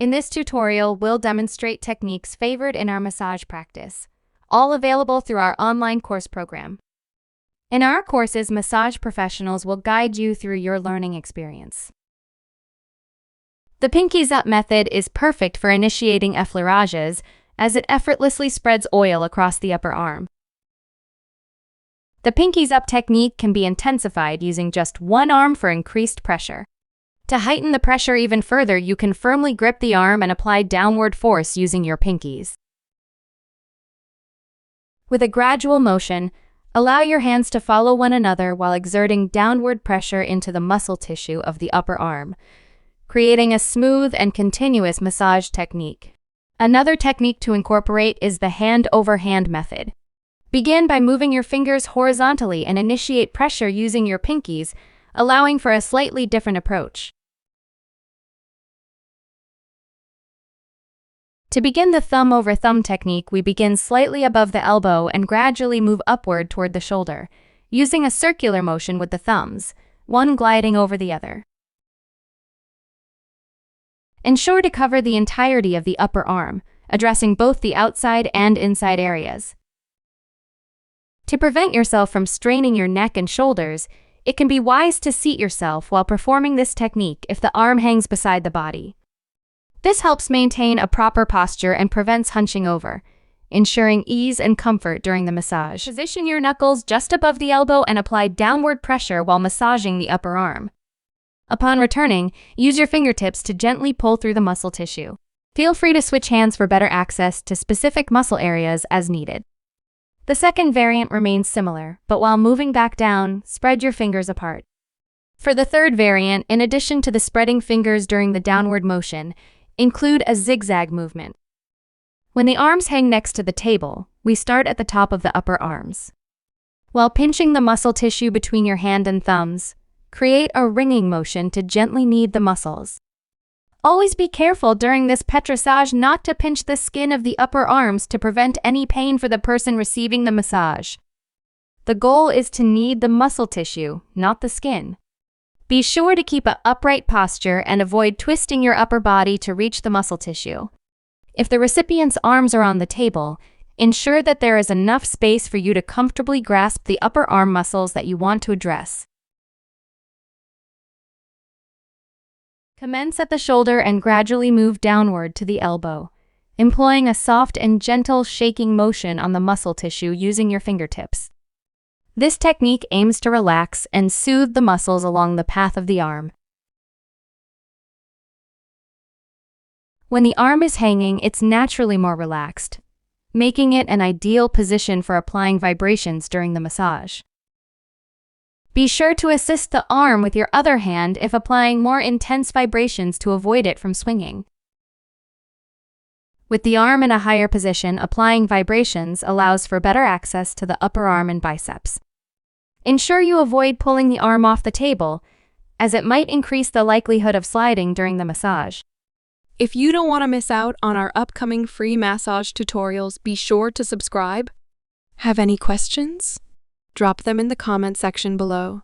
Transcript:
In this tutorial, we'll demonstrate techniques favored in our massage practice, all available through our online course program. In our courses, massage professionals will guide you through your learning experience. The pinkies up method is perfect for initiating effleurages, as it effortlessly spreads oil across the upper arm. The pinkies up technique can be intensified using just one arm for increased pressure. To heighten the pressure even further, you can firmly grip the arm and apply downward force using your pinkies. With a gradual motion, allow your hands to follow one another while exerting downward pressure into the muscle tissue of the upper arm, creating a smooth and continuous massage technique. Another technique to incorporate is the hand-over-hand method. Begin by moving your fingers horizontally and initiate pressure using your pinkies, allowing for a slightly different approach. To begin the thumb-over-thumb technique, we begin slightly above the elbow and gradually move upward toward the shoulder, using a circular motion with the thumbs, one gliding over the other. Ensure to cover the entirety of the upper arm, addressing both the outside and inside areas. To prevent yourself from straining your neck and shoulders, it can be wise to seat yourself while performing this technique if the arm hangs beside the body. This helps maintain a proper posture and prevents hunching over, ensuring ease and comfort during the massage. Position your knuckles just above the elbow and apply downward pressure while massaging the upper arm. Upon returning, use your fingertips to gently pull through the muscle tissue. Feel free to switch hands for better access to specific muscle areas as needed. The second variant remains similar, but while moving back down, spread your fingers apart. For the third variant, in addition to the spreading fingers during the downward motion, include a zigzag movement. When the arms hang next to the table, we start at the top of the upper arms. While pinching the muscle tissue between your hand and thumbs, create a ringing motion to gently knead the muscles. Always be careful during this petrissage not to pinch the skin of the upper arms to prevent any pain for the person receiving the massage. The goal is to knead the muscle tissue, not the skin. Be sure to keep an upright posture and avoid twisting your upper body to reach the muscle tissue. If the recipient's arms are on the table, ensure that there is enough space for you to comfortably grasp the upper arm muscles that you want to address. Commence at the shoulder and gradually move downward to the elbow, employing a soft and gentle shaking motion on the muscle tissue using your fingertips. This technique aims to relax and soothe the muscles along the path of the arm. When the arm is hanging, it's naturally more relaxed, making it an ideal position for applying vibrations during the massage. Be sure to assist the arm with your other hand if applying more intense vibrations to avoid it from swinging. With the arm in a higher position, applying vibrations allows for better access to the upper arm and biceps. Ensure you avoid pulling the arm off the table, as it might increase the likelihood of sliding during the massage. If you don't want to miss out on our upcoming free massage tutorials, be sure to subscribe. Have any questions? Drop them in the comment section below.